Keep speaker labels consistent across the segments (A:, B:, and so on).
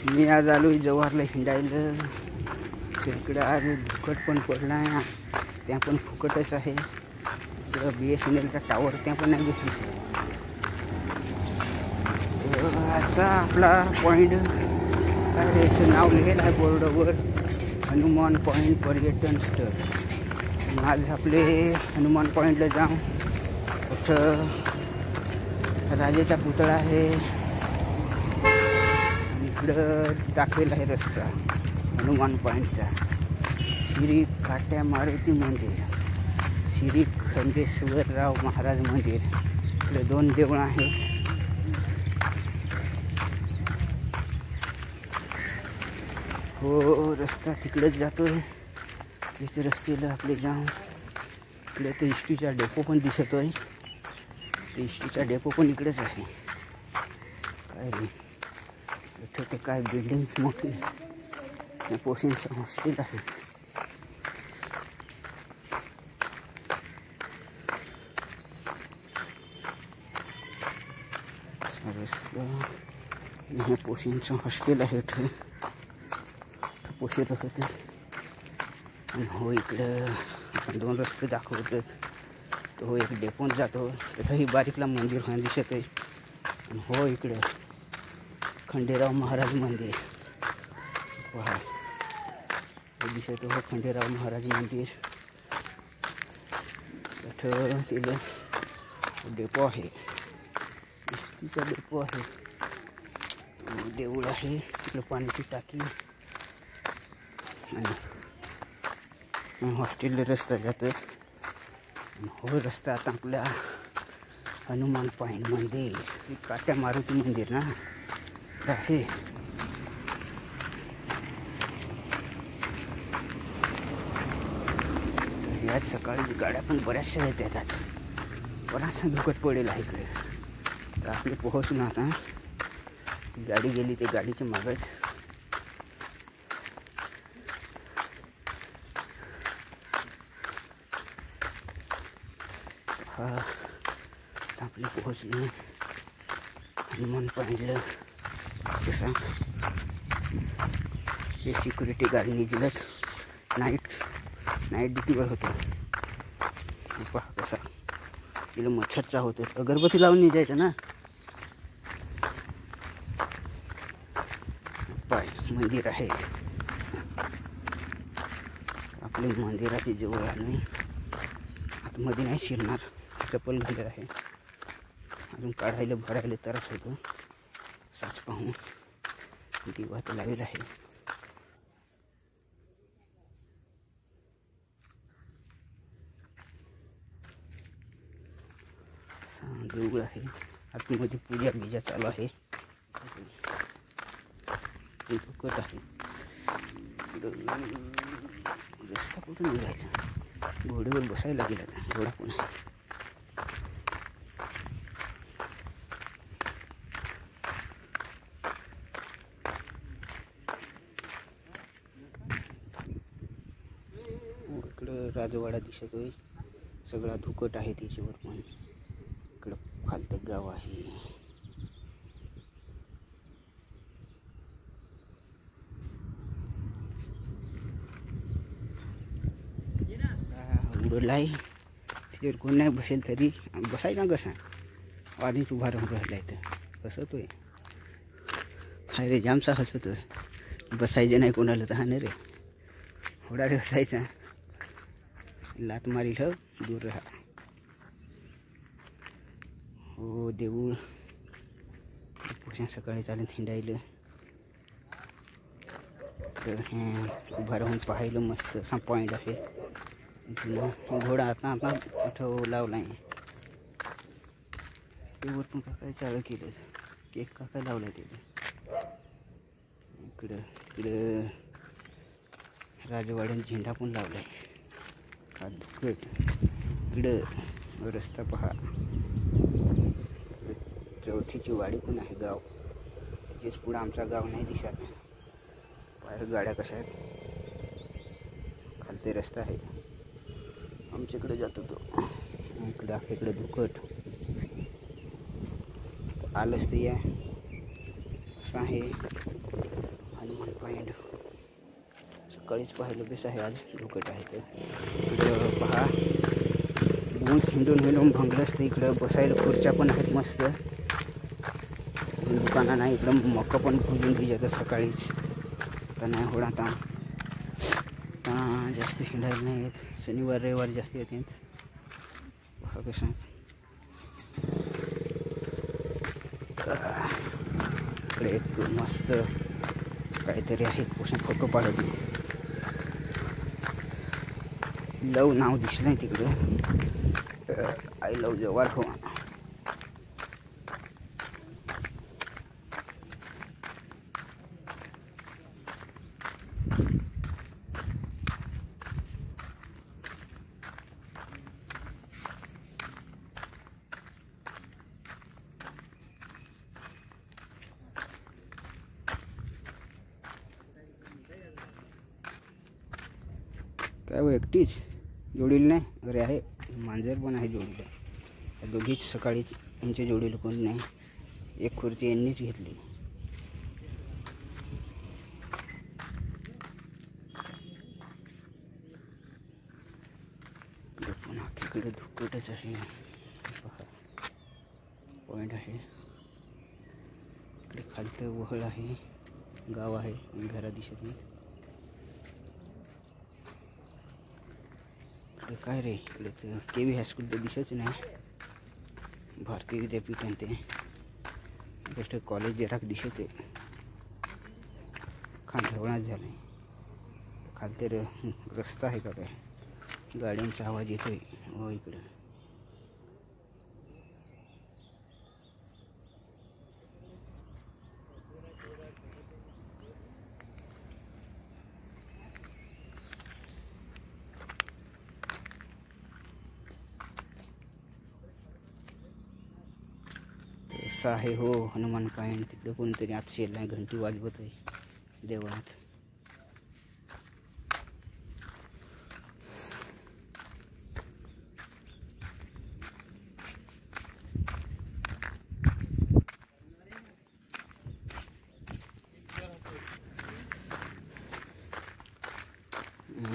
A: मी आज आलो जव्हारला हिंडायला. तिकडे आज फुकट पण पडला आहे, त्या पण फुकटच आहे. इकडं BSNLचा टावर त्या पण नाही दिसलीस. आजचा आपला पॉईंट काय इथं नाव लिहिलं आहे बोर्डवर, हनुमान पॉईंट पर्यटन स्थळ. आज आपले हनुमान पॉईंटला जाऊन इथं राजाचा पुतळा आहे. इकडं दाखवेल आहे रस्ता हनुमान पॉईंटचा. श्री काट्या मारुती मंदिर, श्री खंडेश्वरराव महाराज मंदिर. इकडे 2 देवळं आहेत. हो रस्ता तिकडेच जातोय. तिथे रस्त्याला आपले जाऊन इकडे ते इष्टीचा डेपो पण दिसतोय. ते इष्टीचा डेपो पण इकडेच आहे. काय रे इथं ते काय बिल्डिंग मोठी पोसिंगचं हॉस्टेल आहे. रस्ता पोसिंगचं हॉस्टेल आहे. इथं पोसे राहते. हो इकडं आपण 2 रस्ते दाखवतो. तो एक डेपोन जातो तिथंही बारीकला मंदिर हा दिसत आहे. हो इकडे खंडेराव महाराज मंदिर पहा दिसत हो. खंडेराव महाराज मंदिर तिथं तिला डेपो आहे. इष्टीचा डेपो आहे. देऊळ आहे. तिकडे पाण्याची टाकी आणि हॉस्टेलला रस्ता जातो. हो रस्ता आता आपल्या हनुमान पॉईंट मंदिर, काट्या मारुती मंदिर ना आहे. आज सकाळी गाड्या पण बऱ्याचशा येतात. आज बराचसा धुकट पडेल आहे इकडे. तर आपले पोहोचून आता गाडी गेली ते गाडीच्या मागच. हा आपले पोहोचले हनुमान पॉईंटला. कसा हे सिक्युरिटी गार्डनी दिलत. नाईट ड्युटीवर होतं. पहा कसा तिला मच्छरचा होतं. अगरबत्ती लावून नाही जायचं ना. पाय मंदिर आहे. आपले मंदिराची जवळ आले. आतमध्ये नाही शिरणार. चप्पल घालत आहे. अजून काढायला भरायला तरच होतं. साच पाहून दिवा तर लावेल आहे. देऊळ आहे. आतमध्ये पूजा बिजा चालू आहे. दुखत आहे. रस्ता कुठून निघायला. घोड्यावर बसायला गेला. घोडा पण आहे. इकडं राजवाडा दिसतोय. सगळा धुकट आहे त्याच्यावर. पण इकडं खालतं गाव आहे. उडलाय तिच्यावर कोण नाही बसेल तरी बसायचा कसा. आधीच उभा राहून राहिला इथं हसतोय. हाय रे जामसा हसतोय. बसायचं नाही कोणाला तर हा नाही रे. थोडा बसायचा. लात मारील हो दूर राहा. हो देऊळ सकाळी चालत हिंडायला. तर उभा राहून पाहायला मस्त असा पॉईंट आहे. घोडा आता कुठं लावला आहे. ते वरतून काय चालू केलं. केक काय लावलाय त्याला. इकडं राजवाड्यात झेंडा पण लावलाय. हा धुकट. इकडं रस्ता पहा. चौथीची वाडी पण आहे गाव. त्याच्याच पुढं आमचा गाव नाही दिसत. बाहेर गाड्या कशा आहेत. खालते रस्ता आहे. आमच्याकडे जातो तो. इकडं आहे. इकडे धुकट आलंच ते या असं आहे. हनुमान पॉईंट सकाळीच पाहिलं बेस आहे. आज धुकट आहे. तर इकडं पहा गुंज हिंडून भंगलंच. तर इकडं बसायला खुर्च्या पण आहेत मस्त. दुकानं नाही. इकडं मक्का पण फुजून दिली सकाळीच. तर नाही होणार आता जास्त हिंडायला नाही येत. शनिवार रविवार जास्त येते. पहा कसं इकडे एक मस्त काहीतरी आहे. कसं फोटो पाडत लव नाव दिसलं नाही तिकडे. आय लव जवार हो. काय हो एकटीच जोडीला नाही. अरे आहे मांजर पण आहे जोडीला. दोघीच सकाळी यांच्या जोडीला कोणी नाही. एक खुर्ची यांनीच घेतली. पुन्हा इकडे धुकटच आहे. पॉईंट आहे. इकडे खालतं वहळ आहे. गाव आहे. घरा दिसत नाही. काय रे इकडे तर KV हायस्कूल तर दिसत नाही. भारतीय विद्यापीठ आणि ते गोष्ट कॉलेज जरा दिसत आहे. खांदवणाच झालं. खालते रस्ता आहे का काय. गाड्यांचा आवाज येतोय. हो इकडं असं आहे. हो हनुमान पॉईंट. तिकडे कोणतरी आत शेल आहे. घंटी वाजवत आहे देवळात.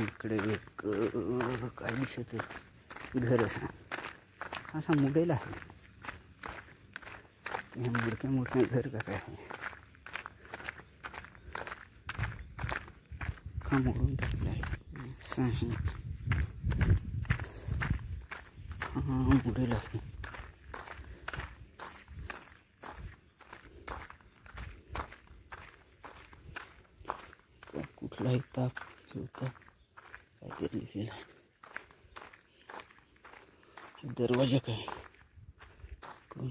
A: इकडे एक काय दिसत घर असा मुडेल आहे. मुडक्या घर का काय आहे. का मोडून टाकलं आहे. मुडेल आहे. कुठलाही ताप होता काहीतरी लिहिलेलं आहे. दरवाजा काय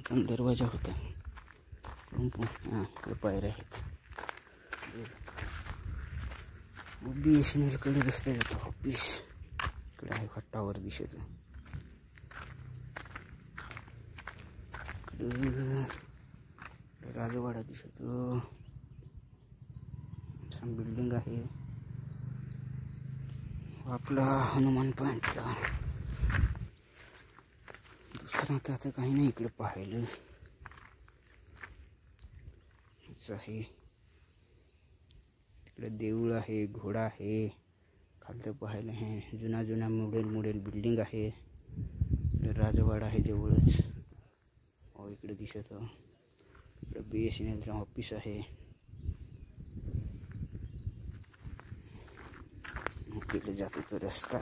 A: पण दरवाजा होता. इकडे पायऱ्या आहेत. BSNL कडे रस्ता जातो. ऑफिस इकडे आहे. टावर दिसत. इकडे राजवाडा दिसत. बिल्डिंग आहे. आपला हनुमान पॉईंटचा दुसरा तर आता काही नाही इकडे पाहिलं आहे. तिकडे देऊळ आहे. घोडा आहे. खालतं पाहायला आहे. जुना मुडेल बिल्डिंग आहे. इकडे राजवाडा आहे जवळच. हो इकडे दिसत. इकडे BSNLचं ऑफिस आहे. तिकडे जातो तो रस्ता.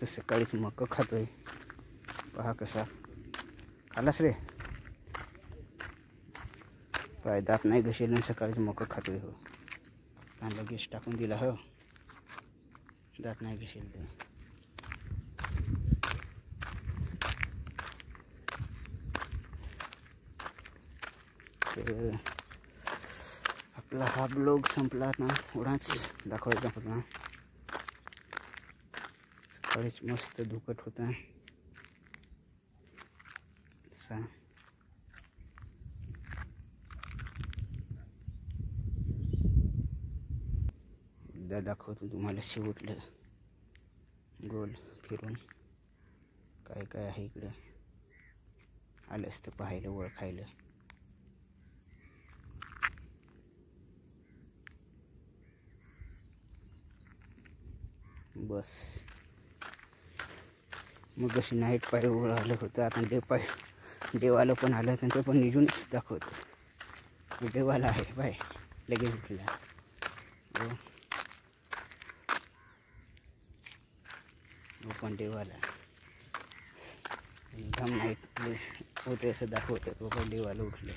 A: तो सकाळीच मक्का खातोय. पहा कसा खालास रे. पाय दात नाही घसेल सकाळीच मक्का खातोय. हो लगेच टाकून दिला. हो दात नाही घसेल तर आपला हा ब्लॉग संपला ना. एवढाच दाखवायचा होता. सकाळीच मस्त धुकट होता. एकदा दाखवतो तुम्हाला शेवटलं गोल फिरून काय काय आहे इकडं. आलं असतं पाहायला ओळखायला. बस मग अशी नाईट पाय आलं होतं. आता देवाला पण आलं तर ते पण निजूनच दाखवतं. देवाला आहे बाय लगेच उठला. पण देवाला एकदम नाईट होते असं दाखवतं. तो पण देवाला उठलं.